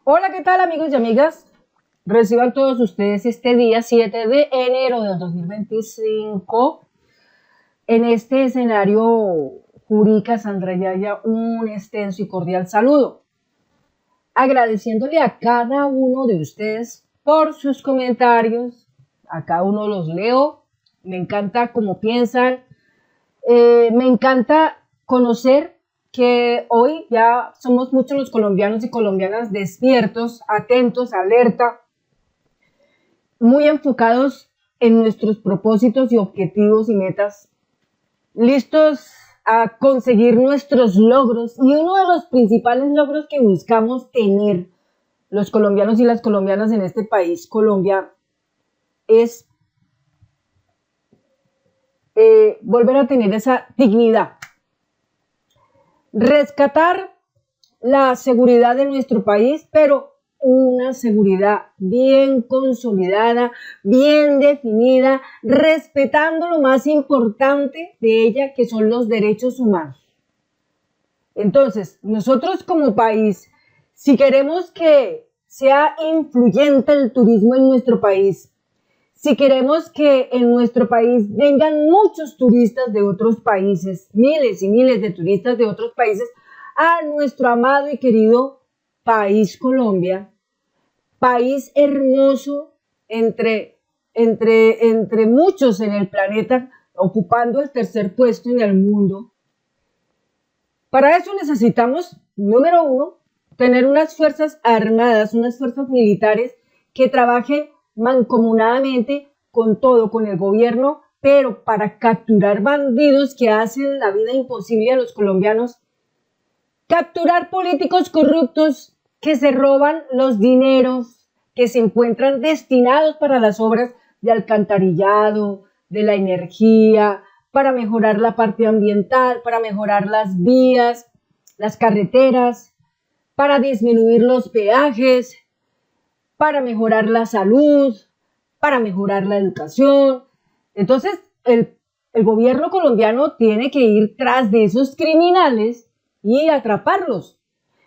Hola, ¿qué tal amigos y amigas? Reciban todos ustedes este día 7 de enero del 2025 en este escenario Juríca Sandra Yaya un extenso y cordial saludo, agradeciéndole a cada uno de ustedes por sus comentarios. A cada uno los leo, me encanta cómo piensan, me encanta conocer que hoy ya somos muchos los colombianos y colombianas despiertos, atentos, alerta, muy enfocados en nuestros propósitos y objetivos y metas, listos a conseguir nuestros logros. Y uno de los principales logros que buscamos tener los colombianos y las colombianas en este país, Colombia, es volver a tener esa dignidad, rescatar la seguridad de nuestro país, pero una seguridad bien consolidada, bien definida, respetando lo más importante de ella, que son los derechos humanos. Entonces, nosotros como país, si queremos que sea influyente el turismo en nuestro país, si queremos que en nuestro país vengan muchos turistas de otros países, miles y miles de turistas de otros países, a nuestro amado y querido país Colombia, país hermoso entre muchos en el planeta, ocupando el tercer puesto en el mundo. Para eso necesitamos, número uno, tener unas fuerzas armadas, unas fuerzas militares que trabajen mancomunadamente con todo, con el gobierno, pero para capturar bandidos que hacen la vida imposible a los colombianos, capturar políticos corruptos que se roban los dineros que se encuentran destinados para las obras de alcantarillado, de la energía, para mejorar la parte ambiental, para mejorar las vías, las carreteras, para disminuir los peajes, para mejorar la salud, para mejorar la educación. Entonces, el gobierno colombiano tiene que ir tras de esos criminales y atraparlos.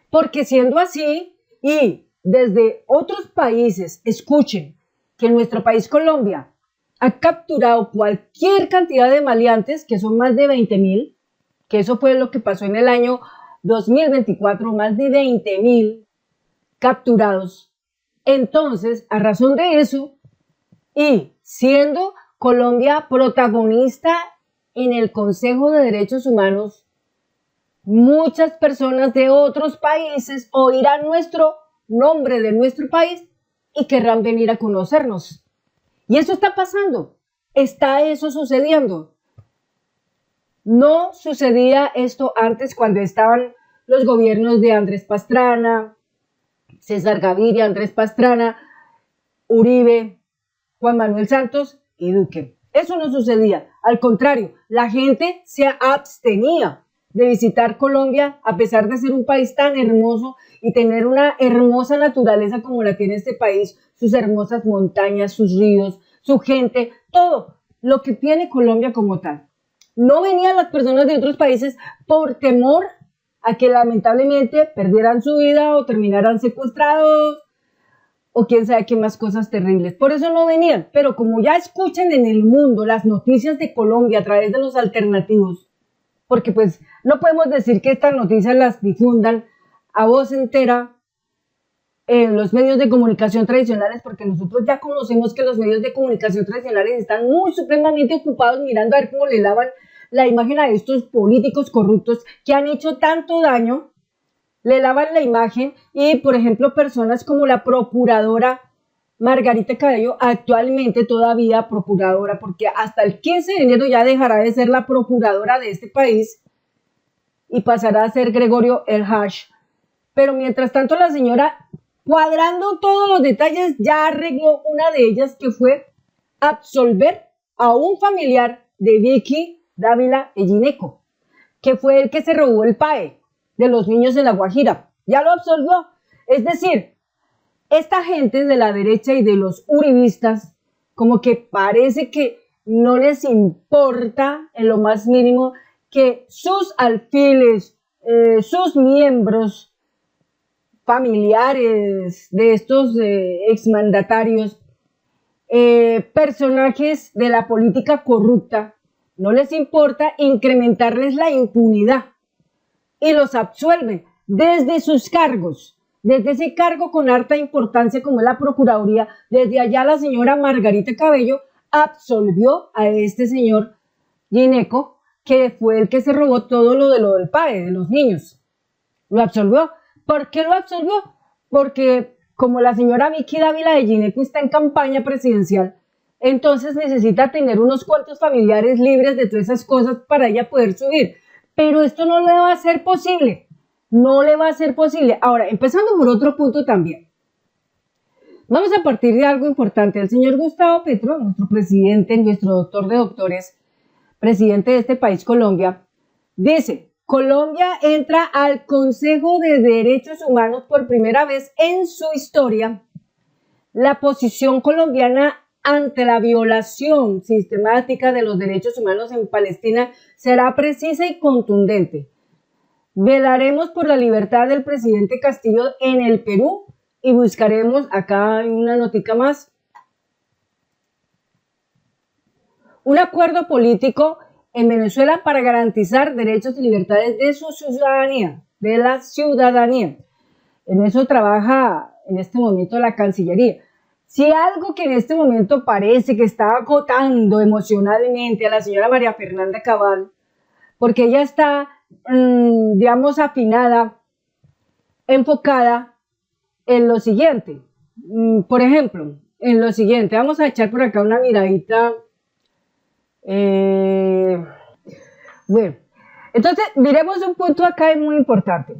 Porque siendo así, y desde otros países escuchen que nuestro país Colombia ha capturado cualquier cantidad de maleantes, que son más de 20.000, que eso fue lo que pasó en el año 2024, más de 20.000 capturados. Entonces, a razón de eso, y siendo Colombia protagonista en el Consejo de Derechos Humanos, muchas personas de otros países oirán nuestro nombre de nuestro país y querrán venir a conocernos. Y eso está pasando, está eso sucediendo. No sucedía esto antes cuando estaban los gobiernos de Andrés Pastrana, César Gaviria, Andrés Pastrana, Uribe, Juan Manuel Santos y Duque. Eso no sucedía. Al contrario, la gente se abstenía de visitar Colombia a pesar de ser un país tan hermoso y tener una hermosa naturaleza como la tiene este país, sus hermosas montañas, sus ríos, su gente, todo lo que tiene Colombia como tal. No venían las personas de otros países por temor a que lamentablemente perdieran su vida o terminaran secuestrados o quién sabe qué más cosas terribles. Por eso no venían. Pero como ya escuchan en el mundo las noticias de Colombia a través de los alternativos, porque pues no podemos decir que estas noticias las difundan a voz entera en los medios de comunicación tradicionales, porque nosotros ya conocemos que los medios de comunicación tradicionales están muy supremamente ocupados mirando a ver cómo le lavan la imagen a estos políticos corruptos que han hecho tanto daño, le lavan la imagen. Y por ejemplo personas como la procuradora Margarita Cabello, actualmente todavía procuradora, porque hasta el 15 de enero ya dejará de ser la procuradora de este país y pasará a ser Gregorio El Hash. Pero mientras tanto la señora, cuadrando todos los detalles, ya arregló una de ellas, que fue absolver a un familiar de Vicky Dávila Ellineco, que fue el que se robó el PAE de los niños en La Guajira. Ya lo absolvió. Es decir, esta gente de la derecha y de los uribistas, como que parece que no les importa en lo más mínimo que sus alfiles, sus miembros familiares de estos exmandatarios, personajes de la política corrupta, no les importa incrementarles la impunidad y los absuelven desde sus cargos, desde ese cargo con harta importancia como es la Procuraduría. Desde allá la señora Margarita Cabello absolvió a este señor Gineco, que fue el que se robó todo lo del PAE, de los niños. Lo absolvió. ¿Por qué lo absolvió? Porque como la señora Vicky Dávila de Gineco está en campaña presidencial, entonces necesita tener unos cuantos familiares libres de todas esas cosas para ella poder subir. Pero esto no le va a ser posible. No le va a ser posible. Ahora, empezando por otro punto también. Vamos a partir de algo importante. El señor Gustavo Petro, nuestro presidente, nuestro doctor de doctores, presidente de este país, Colombia, dice: Colombia entra al Consejo de Derechos Humanos por primera vez en su historia. La posición colombiana ante la violación sistemática de los derechos humanos en Palestina será precisa y contundente. Velaremos por la libertad del presidente Castillo en el Perú y buscaremos, acá hay una notica más, un acuerdo político en Venezuela para garantizar derechos y libertades de su ciudadanía, de la ciudadanía. En eso trabaja en este momento la Cancillería. Si algo que en este momento parece que está agotando emocionalmente a la señora María Fernanda Cabal, porque ella está, digamos, afinada, enfocada en lo siguiente. Por ejemplo, en lo siguiente, vamos a echar por acá una miradita. Bueno, entonces miremos un punto acá muy importante.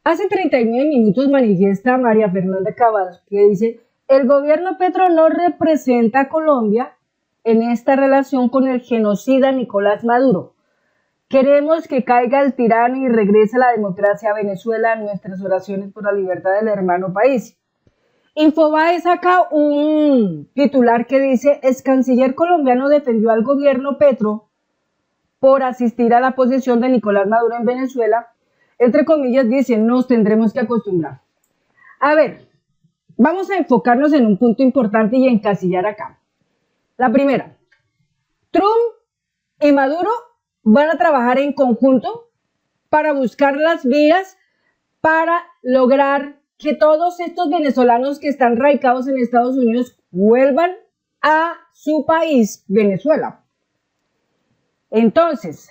Hace 39 minutos manifiesta María Fernanda Cabal que dice: el gobierno Petro no representa a Colombia en esta relación con el genocida Nicolás Maduro. Queremos que caiga el tirano y regrese la democracia a Venezuela. Nuestras oraciones por la libertad del hermano país. Infobae saca un titular que dice: ex canciller colombiano defendió al gobierno Petro por asistir a la posesión de Nicolás Maduro en Venezuela. Entre comillas dice: nos tendremos que acostumbrar. A ver, vamos a enfocarnos en un punto importante y encasillar acá. La primera, Trump y Maduro van a trabajar en conjunto para buscar las vías para lograr que todos estos venezolanos que están radicados en Estados Unidos vuelvan a su país, Venezuela. Entonces,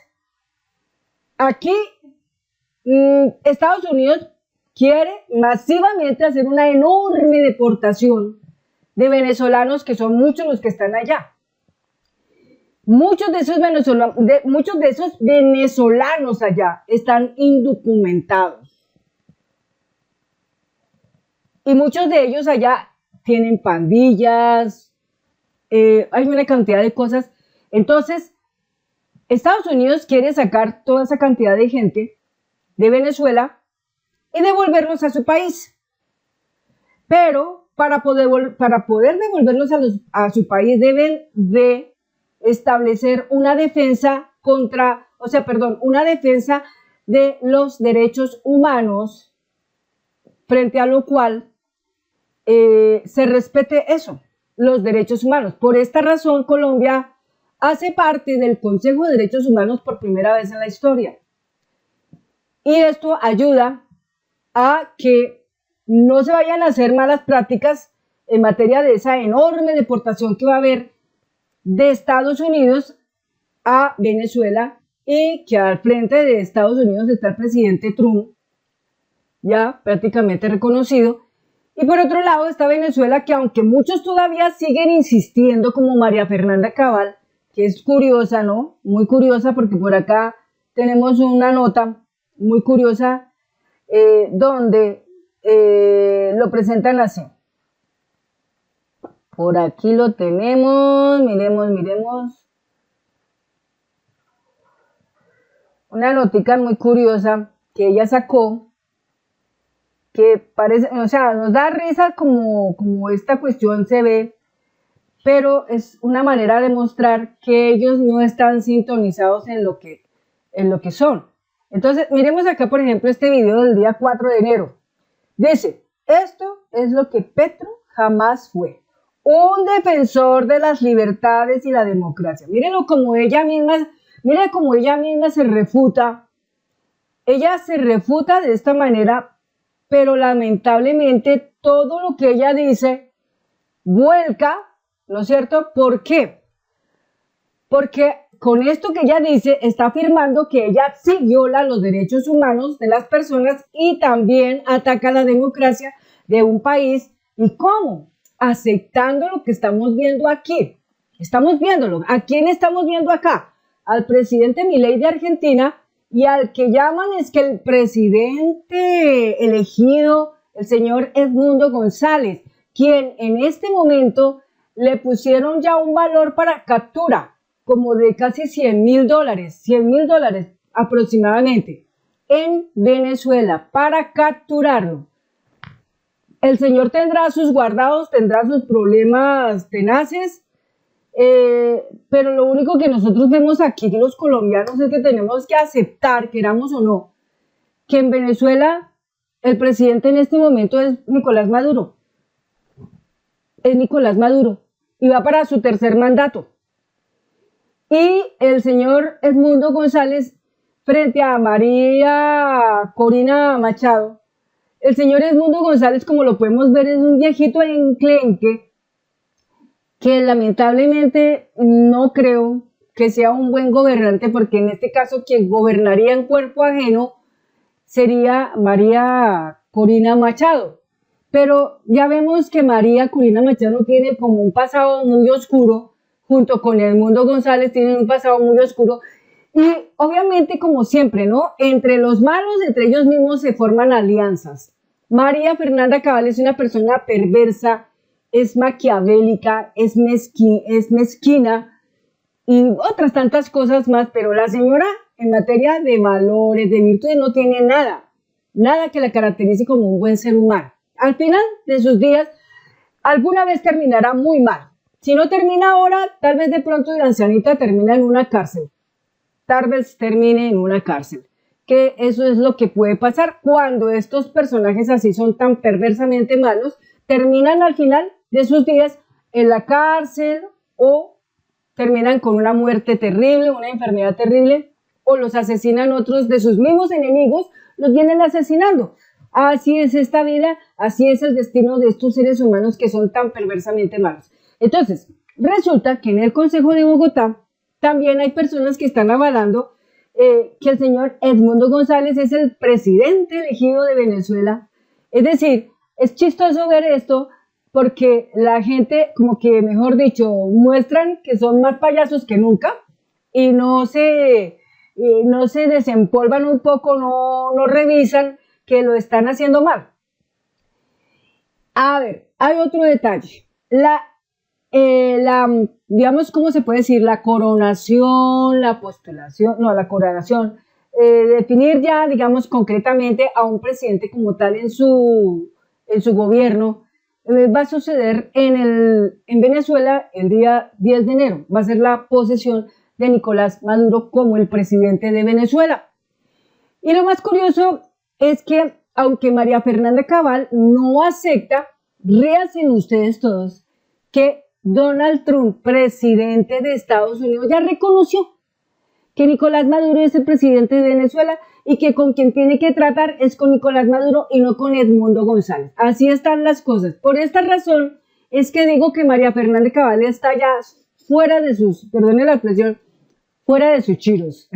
aquí Estados Unidos quiere masivamente hacer una enorme deportación de venezolanos, que son muchos los que están allá. Muchos de esos venezolanos allá están indocumentados. Y muchos de ellos allá tienen pandillas, hay una cantidad de cosas. Entonces, Estados Unidos quiere sacar toda esa cantidad de gente de Venezuela y devolverlos a su país. Pero para poder devolverlos a su país deben de establecer una defensa una defensa de los derechos humanos, frente a lo cual se respete eso, los derechos humanos. Por esta razón, Colombia hace parte del Consejo de Derechos Humanos por primera vez en la historia. Y esto ayuda a que no se vayan a hacer malas prácticas en materia de esa enorme deportación que va a haber de Estados Unidos a Venezuela, y que al frente de Estados Unidos está el presidente Trump, ya prácticamente reconocido. Y por otro lado está Venezuela, que aunque muchos todavía siguen insistiendo, como María Fernanda Cabal, que es curiosa, ¿no? Muy curiosa, porque por acá tenemos una nota muy curiosa donde lo presentan así. Por aquí lo tenemos, miremos. Una notica muy curiosa que ella sacó, que parece, o sea, nos da risa como esta cuestión se ve, pero es una manera de mostrar que ellos no están sintonizados en lo que son. Entonces, miremos acá, por ejemplo, este video del día 4 de enero. Dice, esto es lo que Petro jamás fue. Un defensor de las libertades y la democracia. Mírenlo como ella misma, mire cómo ella misma se refuta. Ella se refuta de esta manera, pero lamentablemente todo lo que ella dice vuelca, ¿no es cierto? ¿Por qué? Porque con esto que ella dice está afirmando que ella sí viola los derechos humanos de las personas y también ataca la democracia de un país. ¿Y cómo? Aceptando lo que estamos viendo aquí. Estamos viéndolo. ¿A quién estamos viendo acá? Al presidente Milei de Argentina y al que llaman es que el presidente elegido, el señor Edmundo González, quien en este momento le pusieron ya un valor para captura como de casi $100.000 aproximadamente en Venezuela para capturarlo. El señor tendrá sus guardados, tendrá sus problemas tenaces, pero lo único que nosotros vemos aquí los colombianos es que tenemos que aceptar, queramos o no, que en Venezuela el presidente en este momento es Nicolás Maduro. Es Nicolás Maduro y va para su tercer mandato. Y el señor Edmundo González frente a María Corina Machado. El señor Edmundo González, como lo podemos ver, es un viejito enclenque que lamentablemente no creo que sea un buen gobernante, porque en este caso quien gobernaría en cuerpo ajeno sería María Corina Machado. Pero ya vemos que María Corina Machado tiene como un pasado muy oscuro, junto con Edmundo González tienen un pasado muy oscuro. Y obviamente, como siempre, ¿no? Entre los malos, entre ellos mismos se forman alianzas. María Fernanda Cabal es una persona perversa, es maquiavélica, es mezquina y otras tantas cosas más, pero la señora en materia de valores, de virtudes, no tiene nada que la caracterice como un buen ser humano. Al final de sus días, alguna vez terminará muy mal. Si no termina ahora, tal vez de pronto de ancianita termina en una cárcel. Tal vez termine en una cárcel. Que eso es lo que puede pasar cuando estos personajes así son tan perversamente malos, terminan al final de sus días en la cárcel o terminan con una muerte terrible, una enfermedad terrible, o los asesinan otros de sus mismos enemigos, los vienen asesinando. Así es esta vida, así es el destino de estos seres humanos que son tan perversamente malos. Entonces, resulta que en el Consejo de Bogotá también hay personas que están avalando que el señor Edmundo González es el presidente elegido de Venezuela. Es decir, es chistoso ver esto porque la gente, como que, mejor dicho, muestran que son más payasos que nunca y no se desempolvan un poco, no revisan que lo están haciendo mal. A ver, hay otro detalle. Digamos, ¿cómo se puede decir? La coronación, la postulación, no, la coronación, definir ya, digamos, concretamente a un presidente como tal en su gobierno, va a suceder en Venezuela el día 10 de enero. Va a ser la posesión de Nicolás Maduro como el presidente de Venezuela. Y lo más curioso es que, aunque María Fernanda Cabal no acepta, réanse ustedes todos, que Donald Trump, presidente de Estados Unidos, ya reconoció que Nicolás Maduro es el presidente de Venezuela y que con quien tiene que tratar es con Nicolás Maduro y no con Edmundo González. Así están las cosas. Por esta razón es que digo que María Fernanda Cabal está ya fuera de sus, perdone la expresión, fuera de sus chiros.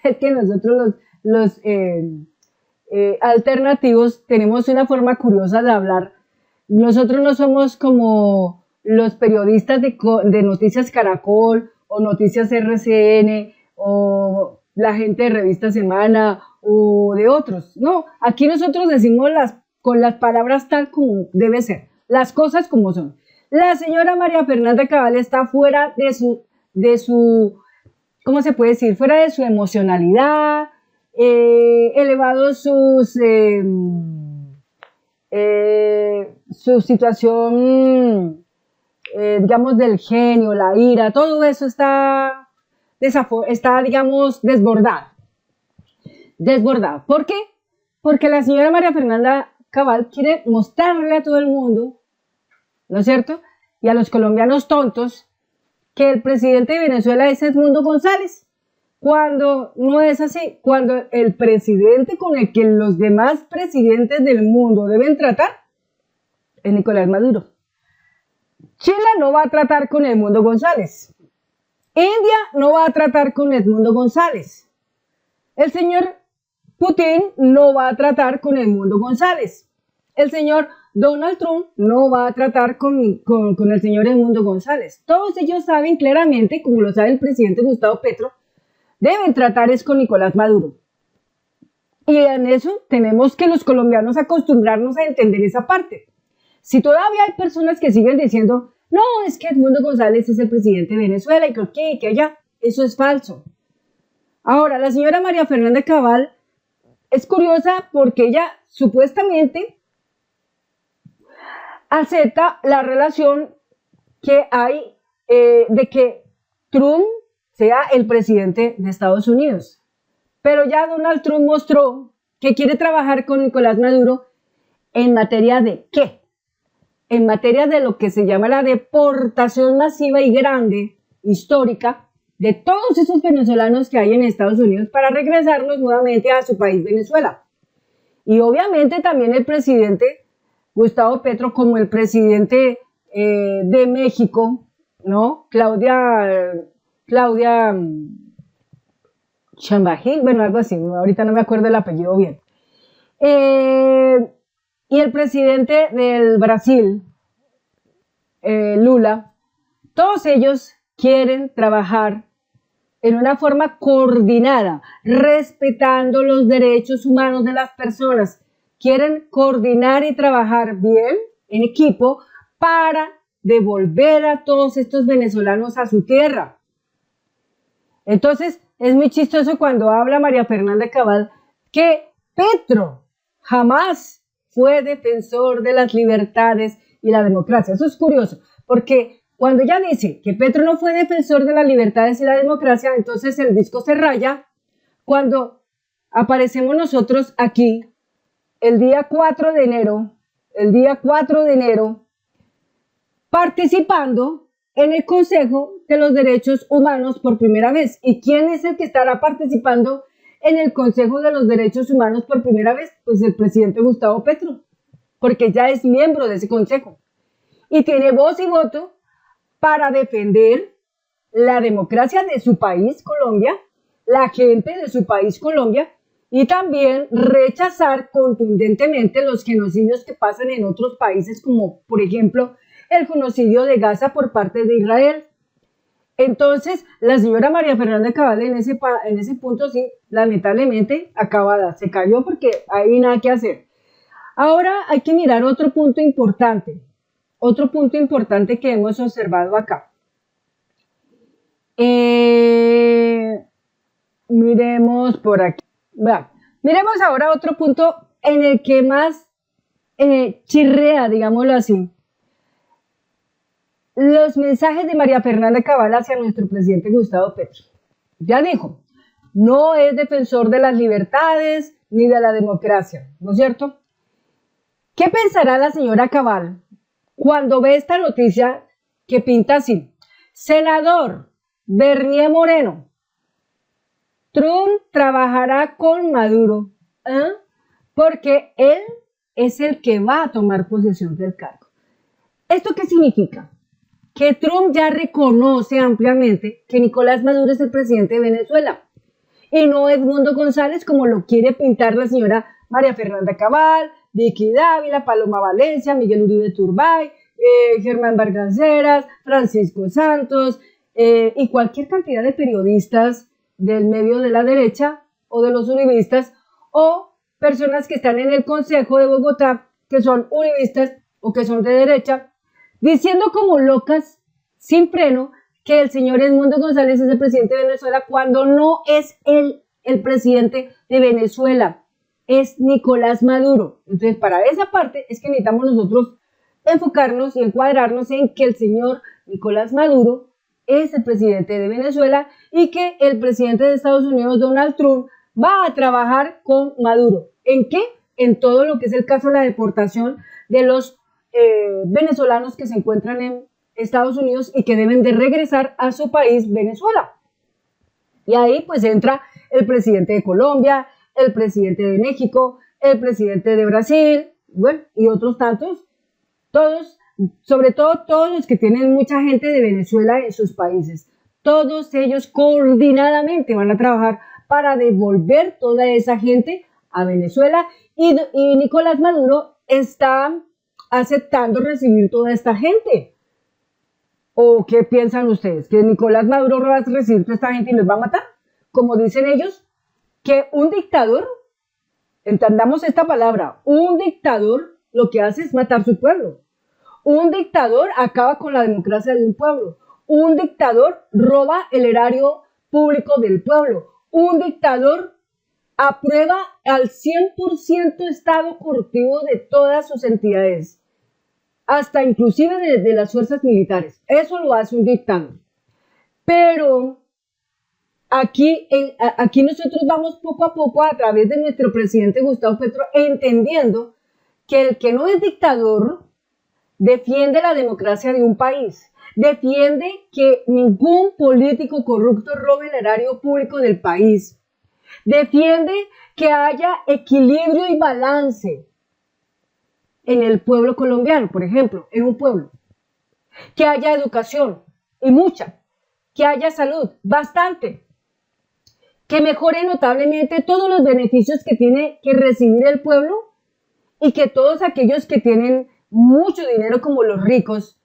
Es que nosotros los alternativos tenemos una forma curiosa de hablar. Nosotros no somos como los periodistas de Noticias Caracol o Noticias RCN o la gente de Revista Semana o de otros. No, aquí nosotros decimos con las palabras tal como debe ser, las cosas como son. La señora María Fernanda Cabal está fuera de su, ¿cómo se puede decir? Fuera de su emocionalidad, elevado su situación, digamos, del genio, la ira, todo eso está, digamos, desbordado. ¿Por qué? Porque la señora María Fernanda Cabal quiere mostrarle a todo el mundo, ¿no es cierto? Y a los colombianos tontos, que el presidente de Venezuela es Edmundo González, cuando no es así, cuando el presidente con el que los demás presidentes del mundo deben tratar es Nicolás Maduro. Chile no va a tratar con Edmundo González. India no va a tratar con Edmundo González. El señor Putin no va a tratar con Edmundo González. El señor Donald Trump no va a tratar con el señor Edmundo González. Todos ellos saben claramente, como lo sabe el presidente Gustavo Petro, deben tratar es con Nicolás Maduro. Y en eso tenemos que los colombianos acostumbrarnos a entender esa parte. Si todavía hay personas que siguen diciendo, no, es que Edmundo González es el presidente de Venezuela y que aquí y que allá, eso es falso. Ahora, la señora María Fernanda Cabal es curiosa porque ella supuestamente acepta la relación que hay de que Trump sea el presidente de Estados Unidos. Pero ya Donald Trump mostró que quiere trabajar con Nicolás Maduro en materia de ¿qué? En materia de lo que se llama la deportación masiva y grande, histórica, de todos esos venezolanos que hay en Estados Unidos para regresarlos nuevamente a su país, Venezuela. Y obviamente también el presidente Gustavo Petro, como el presidente de México, ¿no? Claudia Chambajín, bueno, algo así, ahorita no me acuerdo el apellido bien. Y el presidente del Brasil, Lula, todos ellos quieren trabajar en una forma coordinada, respetando los derechos humanos de las personas. Quieren coordinar y trabajar bien en equipo para devolver a todos estos venezolanos a su tierra. Entonces, es muy chistoso cuando habla María Fernanda Cabal que Petro jamás fue defensor de las libertades y la democracia. Eso es curioso, porque cuando ella dice que Petro no fue defensor de las libertades y la democracia, entonces el disco se raya cuando aparecemos nosotros aquí el día 4 de enero, participando en el Consejo de los Derechos Humanos por primera vez. ¿Y quién es el que estará participando en el Consejo de los Derechos Humanos por primera vez? Pues el presidente Gustavo Petro, porque ya es miembro de ese consejo y tiene voz y voto para defender la democracia de su país, Colombia, la gente de su país, Colombia, y también rechazar contundentemente los genocidios que pasan en otros países, como por ejemplo el genocidio de Gaza por parte de Israel. Entonces, la señora María Fernanda Cabal en ese punto, sí, lamentablemente acabada, se cayó porque hay nada que hacer. Ahora hay que mirar otro punto importante que hemos observado acá. Miremos por aquí. Bueno, miremos ahora otro punto en el que más chirrea, digámoslo así. Los mensajes de María Fernanda Cabal hacia nuestro presidente Gustavo Petro. Ya dijo, no es defensor de las libertades ni de la democracia, ¿no es cierto? ¿Qué pensará la señora Cabal cuando ve esta noticia que pinta así? Senador Bernier Moreno, Trump trabajará con Maduro, porque él es el que va a tomar posesión del cargo. ¿Esto qué significa? Que Trump ya reconoce ampliamente que Nicolás Maduro es el presidente de Venezuela y no Edmundo González como lo quiere pintar la señora María Fernanda Cabal, Vicky Dávila, Paloma Valencia, Miguel Uribe Turbay, Germán Vargas Lleras, Francisco Santos y cualquier cantidad de periodistas del medio de la derecha o de los uribistas o personas que están en el Consejo de Bogotá que son uribistas o que son de derecha, diciendo como locas, sin freno, que el señor Edmundo González es el presidente de Venezuela cuando no es él el presidente de Venezuela, es Nicolás Maduro. Entonces, para esa parte es que necesitamos nosotros enfocarnos y encuadrarnos en que el señor Nicolás Maduro es el presidente de Venezuela y que el presidente de Estados Unidos, Donald Trump, va a trabajar con Maduro. ¿En qué? en todo lo que es el caso de la deportación de los venezolanos que se encuentran en Estados Unidos y que deben de regresar a su país, Venezuela. Y ahí pues entra el presidente de Colombia, el presidente de México, el presidente de Brasil, bueno, y otros tantos, todos, sobre todo todos los que tienen mucha gente de Venezuela en sus países. Todos ellos coordinadamente van a trabajar para devolver toda esa gente a Venezuela y Nicolás Maduro está aceptando recibir toda esta gente. ¿O qué piensan ustedes? ¿Que Nicolás Maduro va a recibir toda esta gente y los va a matar? Como dicen ellos, que un dictador, entendamos esta palabra, un dictador lo que hace es matar su pueblo. Un dictador acaba con la democracia de un pueblo. Un dictador roba el erario público del pueblo. Un dictador aprueba al 100% estado corruptivo de todas sus entidades, hasta inclusive de las fuerzas militares. Eso lo hace un dictador. Pero aquí nosotros vamos poco a poco a través de nuestro presidente Gustavo Petro entendiendo que el que no es dictador defiende la democracia de un país, defiende que ningún político corrupto robe el erario público del país, defiende que haya equilibrio y balance en el pueblo colombiano, por ejemplo, en un pueblo, que haya educación y mucha, que haya salud, bastante, que mejore notablemente todos los beneficios que tiene que recibir el pueblo y que todos aquellos que tienen mucho dinero como los ricos,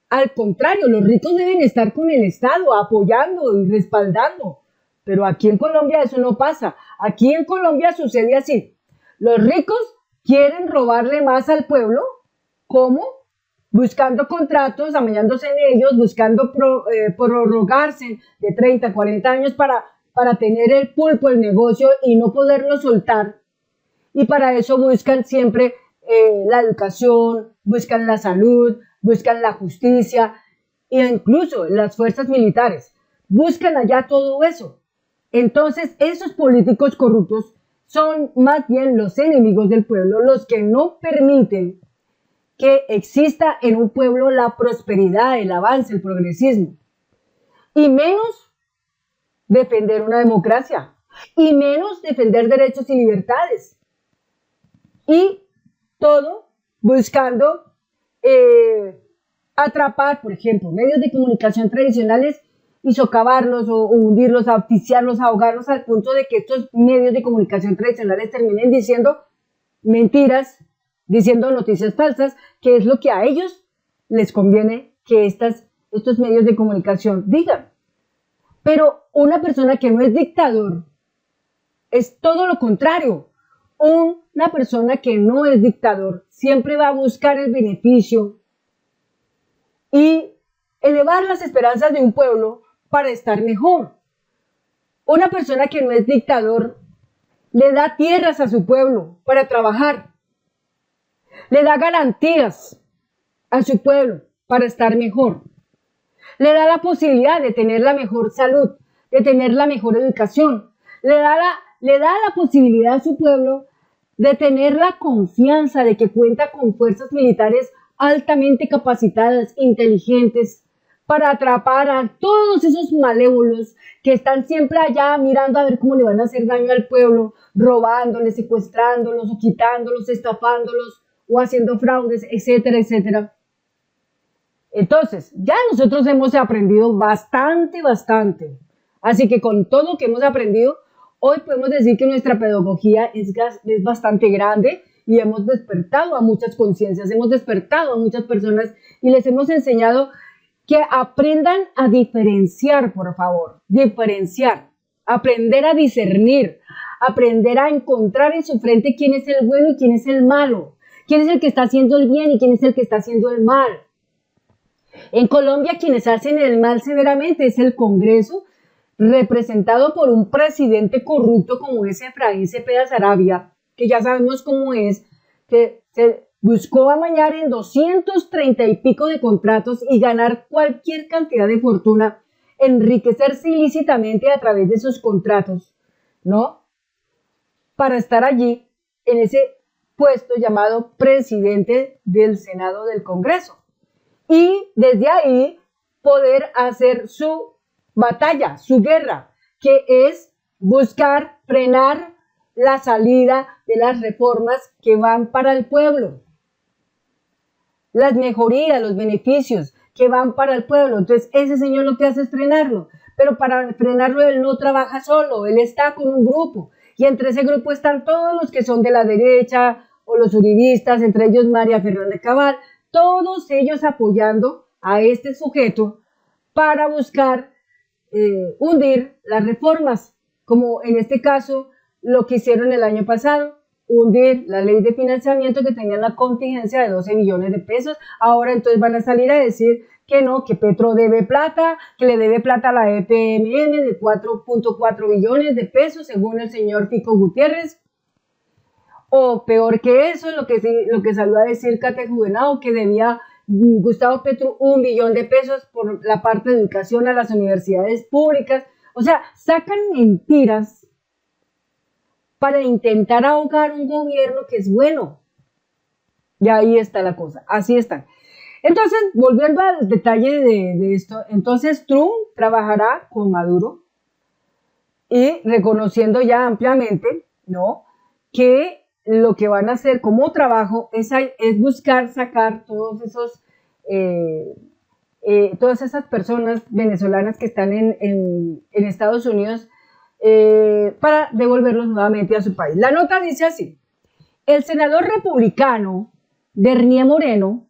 al contrario, los ricos deben estar con el Estado apoyando y respaldando, pero aquí en Colombia eso no pasa. Aquí en Colombia sucede así, los ricos quieren robarle más al pueblo, ¿cómo? Buscando contratos, amañándose en ellos, buscando prorrogarse de 30, 40 años para tener el pulpo, el negocio y no poderlo soltar. Y para eso buscan siempre la educación, buscan la salud, buscan la justicia e incluso las fuerzas militares. Buscan allá todo eso. Entonces, esos políticos corruptos son más bien los enemigos del pueblo, los que no permiten que exista en un pueblo la prosperidad, el avance, el progresismo. Y menos defender una democracia. Y menos defender derechos y libertades. Y todo buscando atrapar, por ejemplo, medios de comunicación tradicionales y socavarlos o hundirlos, auspiciarlos, ahogarlos al punto de que estos medios de comunicación tradicionales terminen diciendo mentiras, diciendo noticias falsas, que es lo que a ellos les conviene que estos medios de comunicación digan. Pero una persona que no es dictador es todo lo contrario. Una persona que no es dictador siempre va a buscar el beneficio y elevar las esperanzas de un pueblo para estar mejor. Una persona que no es dictador le da tierras a su pueblo para trabajar, le da garantías a su pueblo para estar mejor, le da la posibilidad de tener la mejor salud, de tener la mejor educación, le da la posibilidad a su pueblo de tener la confianza de que cuenta con fuerzas militares altamente capacitadas, inteligentes, para atrapar a todos esos malévolos que están siempre allá mirando a ver cómo le van a hacer daño al pueblo, robándoles, secuestrándolos, o quitándolos, estafándolos, o haciendo fraudes, etcétera, etcétera. Entonces, ya nosotros hemos aprendido bastante. Así que con todo lo que hemos aprendido, hoy podemos decir que nuestra pedagogía es bastante grande y hemos despertado a muchas conciencias, hemos despertado a muchas personas y les hemos enseñado que aprendan a diferenciar, por favor, diferenciar, aprender a discernir, aprender a encontrar en su frente quién es el bueno y quién es el malo, quién es el que está haciendo el bien y quién es el que está haciendo el mal. En Colombia, quienes hacen el mal severamente es el Congreso, representado por un presidente corrupto como es Efraín Cepeda Sarabia, que ya sabemos cómo es, que se buscó amañar en 230 y pico de contratos y ganar cualquier cantidad de fortuna, enriquecerse ilícitamente a través de esos contratos, ¿no? Para estar allí, en ese puesto llamado presidente del Senado del Congreso. Y desde ahí poder hacer su batalla, su guerra, que es buscar frenar la salida de las reformas que van para el pueblo, las mejorías, los beneficios que van para el pueblo. Entonces, ese señor lo que hace es frenarlo, pero para frenarlo él no trabaja solo, él está con un grupo, y entre ese grupo están todos los que son de la derecha o los uribistas, entre ellos María Fernanda Cabal, todos ellos apoyando a este sujeto para buscar hundir las reformas, como en este caso lo que hicieron el año pasado, hundir la ley de financiamiento que tenía la contingencia de 12 billones de pesos. Ahora entonces van a salir a decir que no, que Petro debe plata, que le debe plata a la EPMM de 4.4 billones de pesos, según el señor Fico Gutiérrez. O peor que eso, lo que salió a decir Cate Juvenao, que debía Gustavo Petro 1 billón de pesos por la parte de educación a las universidades públicas. O sea, sacan mentiras para intentar ahogar un gobierno que es bueno. Y ahí está la cosa, así está. Entonces, volviendo al detalle de esto, entonces Trump trabajará con Maduro y reconociendo ya ampliamente, ¿no?, que lo que van a hacer como trabajo es buscar sacar todas esas personas venezolanas que están en Estados Unidos para devolverlos nuevamente a su país. La nota dice así: el senador republicano Bernie Moreno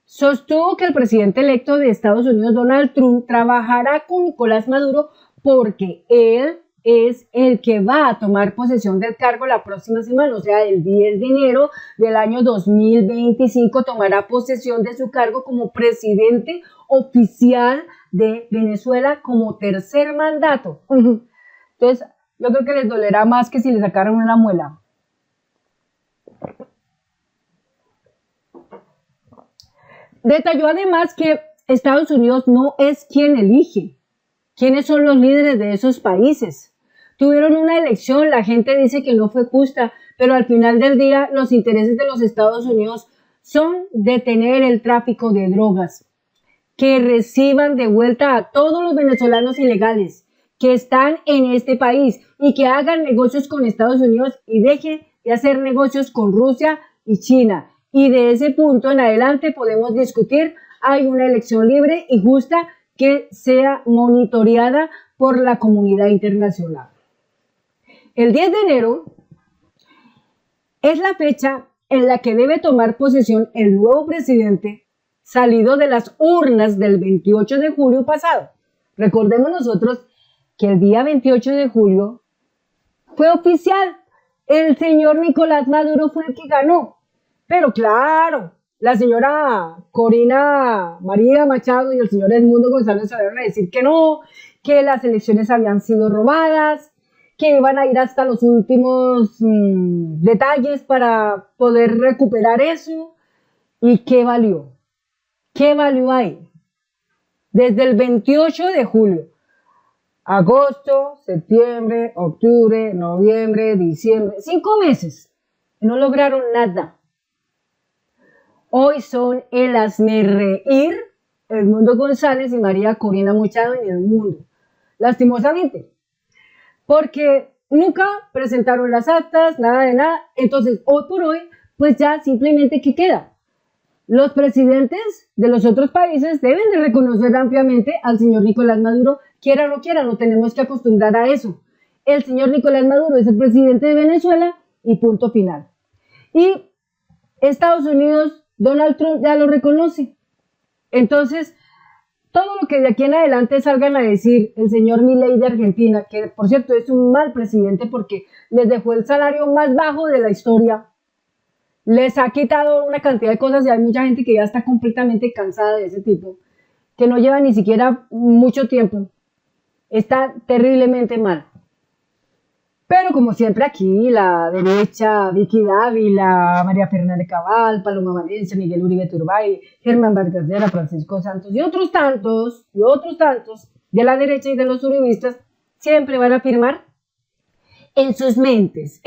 sostuvo que el presidente electo de Estados Unidos, Donald Trump, trabajará con Nicolás Maduro porque él es el que va a tomar posesión del cargo la próxima semana, o sea, el 10 de enero del año 2025 tomará posesión de su cargo como presidente oficial de Venezuela como tercer mandato. Entonces, yo creo que les dolerá más que si le sacaran una muela. Detalló además que Estados Unidos no es quien elige quiénes son los líderes de esos países. Tuvieron una elección, la gente dice que no fue justa, pero al final del día los intereses de los Estados Unidos son detener el tráfico de drogas, que reciban de vuelta a todos los venezolanos ilegales que están en este país y que hagan negocios con Estados Unidos y dejen de hacer negocios con Rusia y China. Y de ese punto en adelante podemos discutir, hay una elección libre y justa que sea monitoreada por la comunidad internacional. El 10 de enero es la fecha en la que debe tomar posesión el nuevo presidente salido de las urnas del 28 de julio pasado. Recordemos nosotros que el día 28 de julio fue oficial. El señor Nicolás Maduro fue el que ganó. Pero claro, la señora Corina María Machado y el señor Edmundo González salieron a decir que no, que las elecciones habían sido robadas, que iban a ir hasta los últimos detalles para poder recuperar eso. ¿Y qué valió? ¿Qué valió ahí? Desde el 28 de julio, agosto, septiembre, octubre, noviembre, diciembre, 5 meses, no lograron nada. Hoy son el hazmerreír Edmundo González y María Corina Machado en el mundo, lastimosamente, porque nunca presentaron las actas, nada de nada. Entonces, hoy por hoy, pues ya simplemente, ¿qué queda? Los presidentes de los otros países deben de reconocer ampliamente al señor Nicolás Maduro, quiera o no quiera, no tenemos que acostumbrar a eso. El señor Nicolás Maduro es el presidente de Venezuela y punto final. Y Estados Unidos, Donald Trump ya lo reconoce. Entonces, todo lo que de aquí en adelante salgan a decir el señor Milei de Argentina, que por cierto es un mal presidente porque les dejó el salario más bajo de la historia, les ha quitado una cantidad de cosas y hay mucha gente que ya está completamente cansada de ese tipo, que no lleva ni siquiera mucho tiempo. Está terriblemente mal. Pero como siempre aquí, la derecha, Vicky Dávila, María Fernanda Cabal, Paloma Valencia, Miguel Uribe Turbay, Germán Vargas Lleras, Francisco Santos y otros tantos de la derecha y de los uribistas siempre van a afirmar en sus mentes,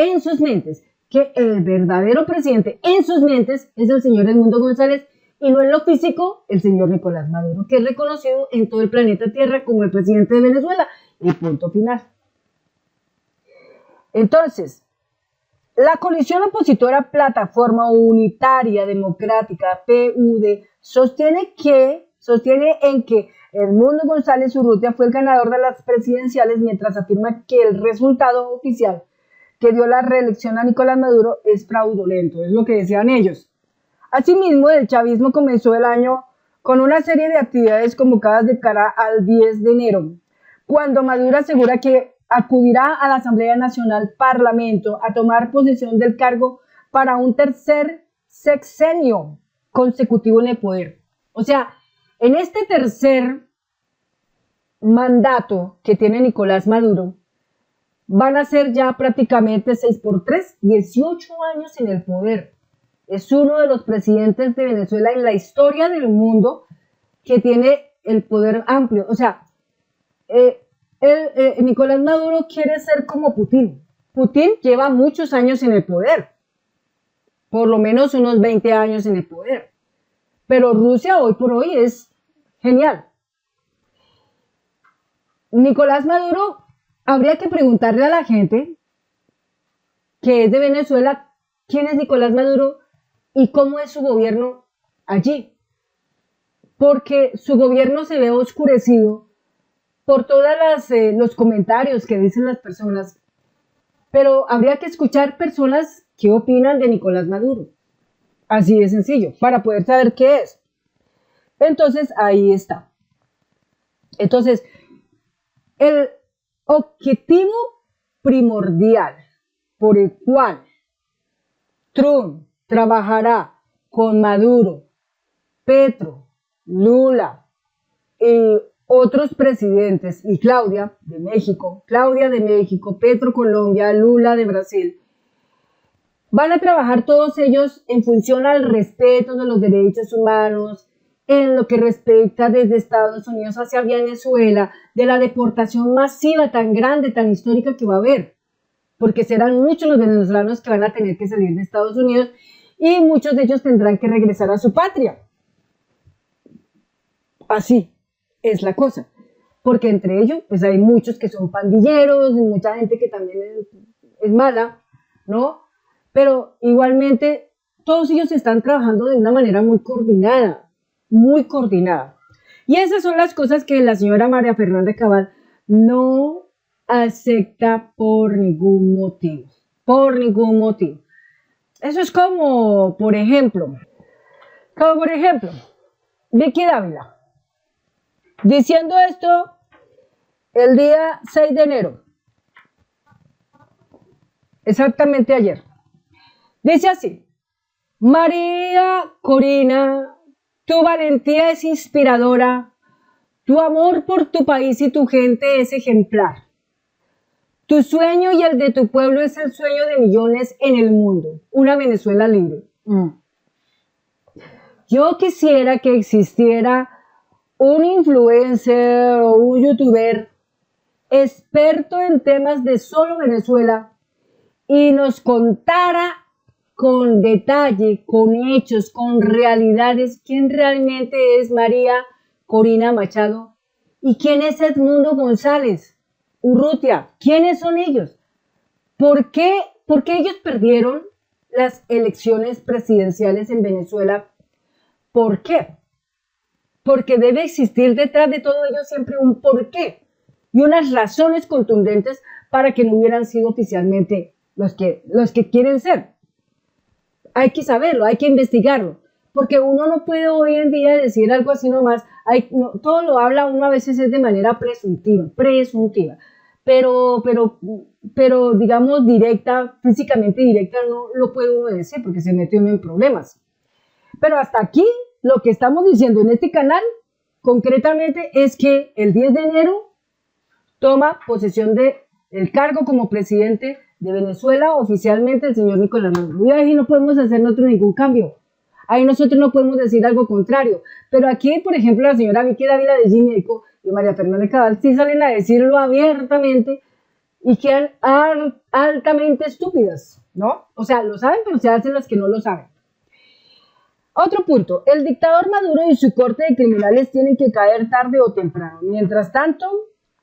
que el verdadero presidente en sus mentes es el señor Edmundo González y no en lo físico el señor Nicolás Maduro, que es reconocido en todo el planeta Tierra como el presidente de Venezuela. Y punto final. Entonces, la coalición opositora Plataforma Unitaria Democrática, PUD, sostiene en que Edmundo González Urrutia fue el ganador de las presidenciales, mientras afirma que el resultado oficial que dio la reelección a Nicolás Maduro es fraudulento, es lo que decían ellos. Asimismo, el chavismo comenzó el año con una serie de actividades convocadas de cara al 10 de enero, cuando Maduro asegura que acudirá a la Asamblea Nacional Parlamento a tomar posesión del cargo para un tercer sexenio consecutivo en el poder. O sea, en este tercer mandato que tiene Nicolás Maduro, van a ser ya prácticamente 6 por 3, 18 años en el poder. Es uno de los presidentes de Venezuela en la historia del mundo que tiene el poder amplio. O sea, Nicolás Maduro quiere ser como Putin. Putin lleva muchos años en el poder, por lo menos unos 20 años en el poder. Pero Rusia hoy por hoy es genial. Nicolás Maduro, habría que preguntarle a la gente que es de Venezuela quién es Nicolás Maduro y cómo es su gobierno allí. Porque su gobierno se ve oscurecido por todos los comentarios que dicen las personas. Pero habría que escuchar personas que opinan de Nicolás Maduro. Así de sencillo, para poder saber qué es. Entonces, ahí está. Entonces, el objetivo primordial por el cual Trump trabajará con Maduro, Petro, Lula y otros presidentes, y Claudia de México, Petro Colombia, Lula de Brasil, van a trabajar todos ellos en función al respeto de los derechos humanos, en lo que respecta desde Estados Unidos hacia Venezuela, de la deportación masiva tan grande, tan histórica que va a haber, porque serán muchos los venezolanos que van a tener que salir de Estados Unidos y muchos de ellos tendrán que regresar a su patria. Así es la cosa, porque entre ellos pues hay muchos que son pandilleros, y mucha gente que también es mala, ¿no? Pero igualmente todos ellos están trabajando de una manera muy coordinada. Y esas son las cosas que la señora María Fernanda Cabal no acepta por ningún motivo. Eso es como, por ejemplo, Vicky Dávila, diciendo esto el día 6 de enero, exactamente ayer. Dice así: María Corina, tu valentía es inspiradora, tu amor por tu país y tu gente es ejemplar. Tu sueño y el de tu pueblo es el sueño de millones en el mundo, una Venezuela libre. Yo quisiera que existiera un influencer o un youtuber experto en temas de solo Venezuela y nos contara con detalle, con hechos, con realidades, quién realmente es María Corina Machado y quién es Edmundo González Urrutia. ¿Quiénes son ellos? ¿Por qué ellos perdieron las elecciones presidenciales en Venezuela? ¿Por qué? Porque debe existir detrás de todo ello siempre un porqué y unas razones contundentes para que no hubieran sido oficialmente los que quieren ser. Hay que saberlo, hay que investigarlo, porque uno no puede hoy en día decir algo así nomás. Todo lo habla uno a veces es de manera presuntiva, pero digamos físicamente directa no lo puede uno decir porque se mete uno en problemas. Pero hasta aquí lo que estamos diciendo en este canal concretamente es que el 10 de enero toma posesión del cargo como presidente de Venezuela oficialmente el señor Nicolás Maduro. Y ahí no podemos hacer nosotros ningún cambio. Ahí nosotros no podemos decir algo contrario. Pero aquí, por ejemplo, la señora Vicky Dávila de Gineco y María Fernanda Cabal sí salen a decirlo abiertamente y quedan altamente estúpidas, ¿no? O sea, lo saben, pero se hacen las que no lo saben. Otro punto, el dictador Maduro y su corte de criminales tienen que caer tarde o temprano. Mientras tanto,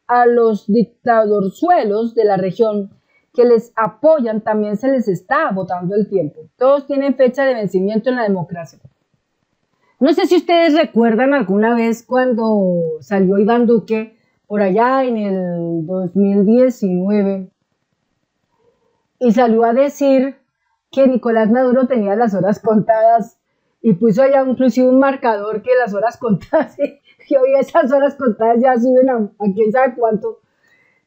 a los dictadorzuelos de la región que les apoyan también se les está agotando el tiempo. Todos tienen fecha de vencimiento en la democracia. No sé si ustedes recuerdan alguna vez cuando salió Iván Duque por allá en el 2019 y salió a decir que Nicolás Maduro tenía las horas contadas y puso allá inclusive un marcador que las horas contadas, que hoy esas horas contadas ya suben a quién sabe cuánto.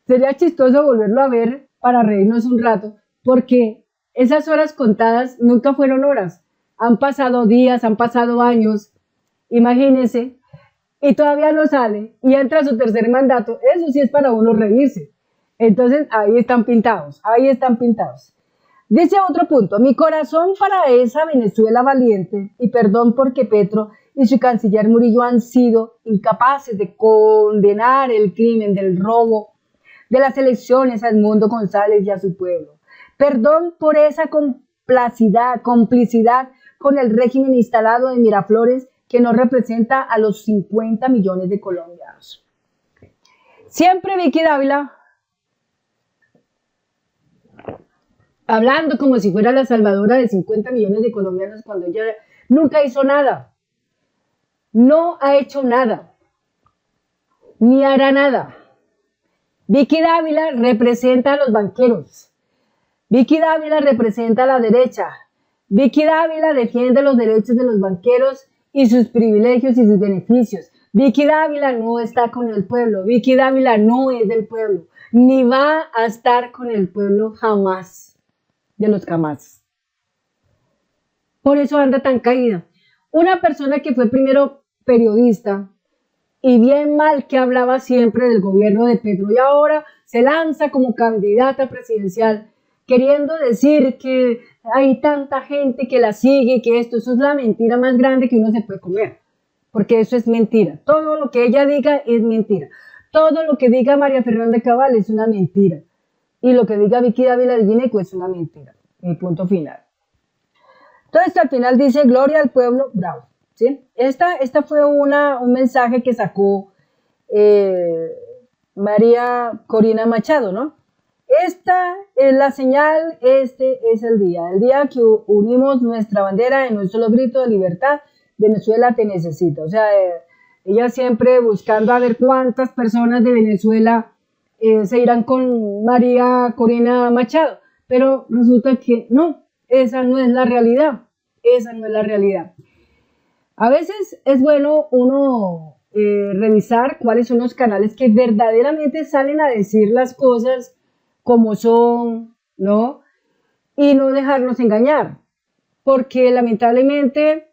Sería chistoso volverlo a ver para reírnos un rato, porque esas horas contadas nunca fueron horas. Han pasado días, han pasado años, imagínense, y todavía no sale, y entra su tercer mandato. Eso sí es para uno reírse. Entonces, ahí están pintados, ahí están pintados. Dice otro punto, mi corazón para esa Venezuela valiente, y perdón porque Petro y su canciller Murillo han sido incapaces de condenar el crimen del robo de las elecciones a Edmundo González y a su pueblo. Perdón por esa complicidad con el régimen instalado en Miraflores que no representa a los 50 millones de colombianos. Siempre Vicky Dávila hablando como si fuera la salvadora de 50 millones de colombianos cuando ella nunca hizo nada. No ha hecho nada, ni hará nada. Vicky Dávila representa a los banqueros. Vicky Dávila representa a la derecha. Vicky Dávila defiende los derechos de los banqueros y sus privilegios y sus beneficios. Vicky Dávila no está con el pueblo. Vicky Dávila no es del pueblo, ni va a estar con el pueblo jamás, de los jamás. Por eso anda tan caída. Una persona que fue primero periodista y bien mal que hablaba siempre del gobierno de Petro y ahora se lanza como candidata presidencial queriendo decir que hay tanta gente que la sigue, que eso es la mentira más grande que uno se puede comer, porque eso es mentira. Todo lo que ella diga es mentira. Todo lo que diga María Fernanda Cabal es una mentira. Y lo que diga Vicky Dávila de Gineco es una mentira. Y punto final. Entonces al final dice, gloria al pueblo, bravo. ¿Sí? Esta fue un mensaje que sacó María Corina Machado, ¿no? Esta es la señal, este es el día que unimos nuestra bandera en un solo grito de libertad, Venezuela te necesita. O sea, ella siempre buscando a ver cuántas personas de Venezuela se irán con María Corina Machado, pero resulta que no, esa no es la realidad, esa no es la realidad. A veces es bueno uno revisar cuáles son los canales que verdaderamente salen a decir las cosas como son, ¿no? Y no dejarnos engañar, porque lamentablemente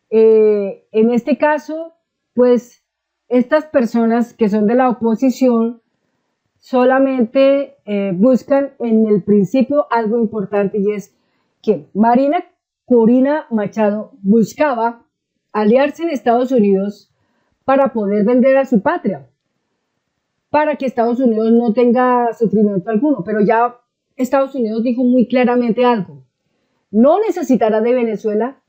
en este caso, pues estas personas que son de la oposición solamente buscan en el principio algo importante y es que María Corina Machado buscaba aliarse en Estados Unidos para poder vender a su patria, para que Estados Unidos no tenga sufrimiento alguno, pero ya Estados Unidos dijo muy claramente algo, no necesitará de Venezuela,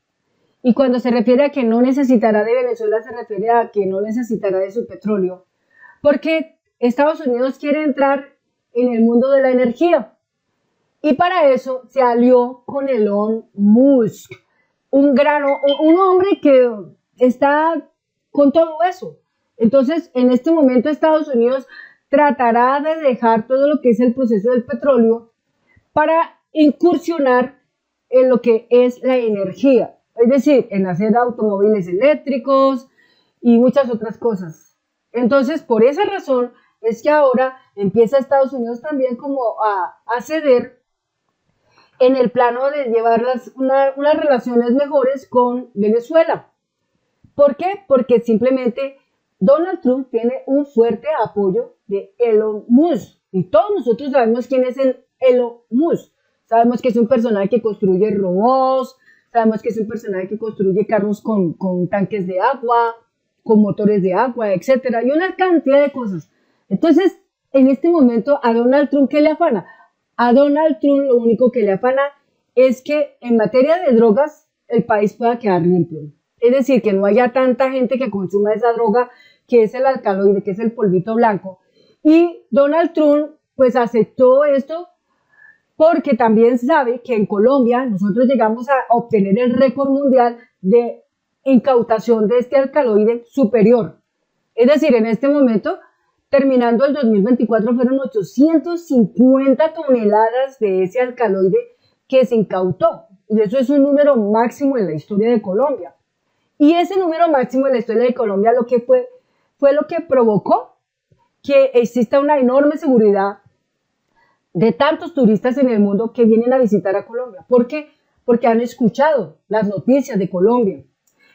y cuando se refiere a que no necesitará de Venezuela, se refiere a que no necesitará de su petróleo, porque Estados Unidos quiere entrar en el mundo de la energía, y para eso se alió con Elon Musk, un hombre que está con todo eso. Entonces, en este momento Estados Unidos tratará de dejar todo lo que es el proceso del petróleo para incursionar en lo que es la energía, es decir, en hacer automóviles eléctricos y muchas otras cosas. Entonces, por esa razón es que ahora empieza Estados Unidos también como a ceder en el plano de llevar unas relaciones mejores con Venezuela. ¿Por qué? Porque simplemente Donald Trump tiene un fuerte apoyo de Elon Musk. Y todos nosotros sabemos quién es Elon Musk. Sabemos que es un personaje que construye robots, sabemos que es un personaje que construye carros con tanques de agua, con motores de agua, etc. Y una cantidad de cosas. Entonces, en este momento a Donald Trump, ¿qué le afana? A Donald Trump lo único que le afana es que en materia de drogas el país pueda quedar limpio. Es decir, que no haya tanta gente que consuma esa droga que es el alcaloide, que es el polvito blanco. Y Donald Trump pues aceptó esto porque también sabe que en Colombia nosotros llegamos a obtener el récord mundial de incautación de este alcaloide superior. Es decir, en este momento, terminando el 2024, fueron 850 toneladas de ese alcaloide que se incautó. Y eso es un número máximo en la historia de Colombia. Y ese número máximo en la historia de Colombia lo que fue lo que provocó que exista una enorme seguridad de tantos turistas en el mundo que vienen a visitar a Colombia. ¿Por qué? Porque han escuchado las noticias de Colombia.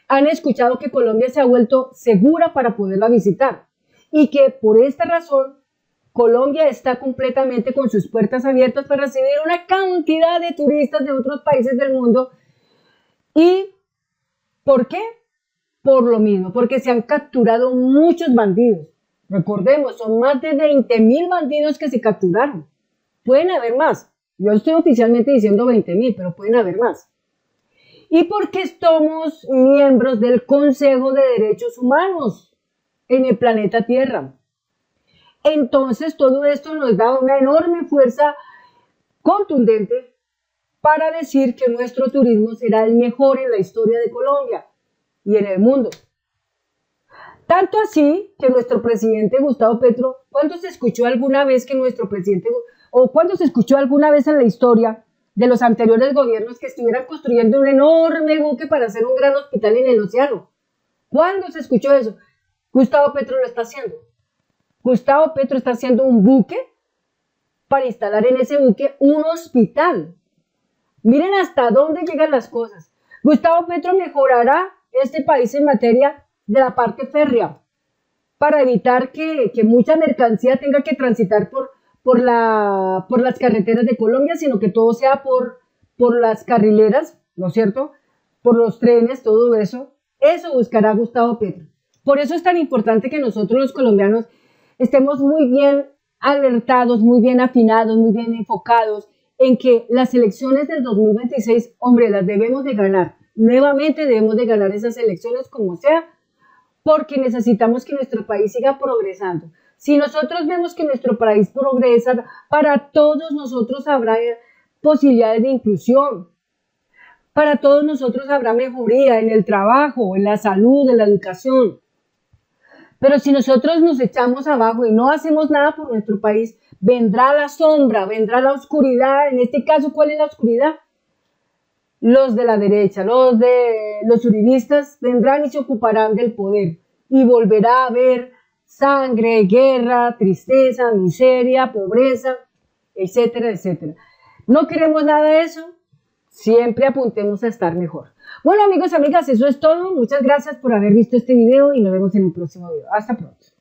Han escuchado que Colombia se ha vuelto segura para poderla visitar y que por esta razón Colombia está completamente con sus puertas abiertas para recibir una cantidad de turistas de otros países del mundo. ¿Y por qué? Por lo mismo, porque se han capturado muchos bandidos. Recordemos, son más de 20.000 bandidos que se capturaron. Pueden haber más. Yo estoy oficialmente diciendo 20.000, pero pueden haber más. Y porque somos miembros del Consejo de Derechos Humanos en el planeta Tierra. Entonces todo esto nos da una enorme fuerza contundente para decir que nuestro turismo será el mejor en la historia de Colombia y en el mundo. Tanto así que nuestro presidente Gustavo Petro, ¿cuándo se escuchó alguna vez que nuestro presidente, o cuándo se escuchó alguna vez en la historia de los anteriores gobiernos que estuvieran construyendo un enorme buque para hacer un gran hospital en el océano? ¿Cuándo se escuchó eso? Gustavo Petro lo está haciendo. Gustavo Petro está haciendo un buque para instalar en ese buque un hospital. Miren hasta dónde llegan las cosas. Gustavo Petro mejorará este país en materia de la parte férrea para evitar que mucha mercancía tenga que transitar por las carreteras de Colombia, sino que todo sea por las carrileras, ¿no es cierto? Por los trenes, todo eso. Eso buscará Gustavo Petro. Por eso es tan importante que nosotros los colombianos estemos muy bien alertados, muy bien afinados, muy bien enfocados en que las elecciones del 2026, hombre, las debemos de ganar. Nuevamente debemos de ganar esas elecciones como sea, porque necesitamos que nuestro país siga progresando. Si nosotros vemos que nuestro país progresa, para todos nosotros habrá posibilidades de inclusión. Para todos nosotros habrá mejoría en el trabajo, en la salud, en la educación. Pero si nosotros nos echamos abajo y no hacemos nada por nuestro país, vendrá la sombra, vendrá la oscuridad. En este caso, ¿cuál es la oscuridad? Los de la derecha, los uribistas vendrán y se ocuparán del poder y volverá a haber sangre, guerra, tristeza, miseria, pobreza, etcétera, etcétera. No queremos nada de eso, siempre apuntemos a estar mejor. Bueno, amigos, amigas, eso es todo. Muchas gracias por haber visto este video y nos vemos en el próximo video. Hasta pronto.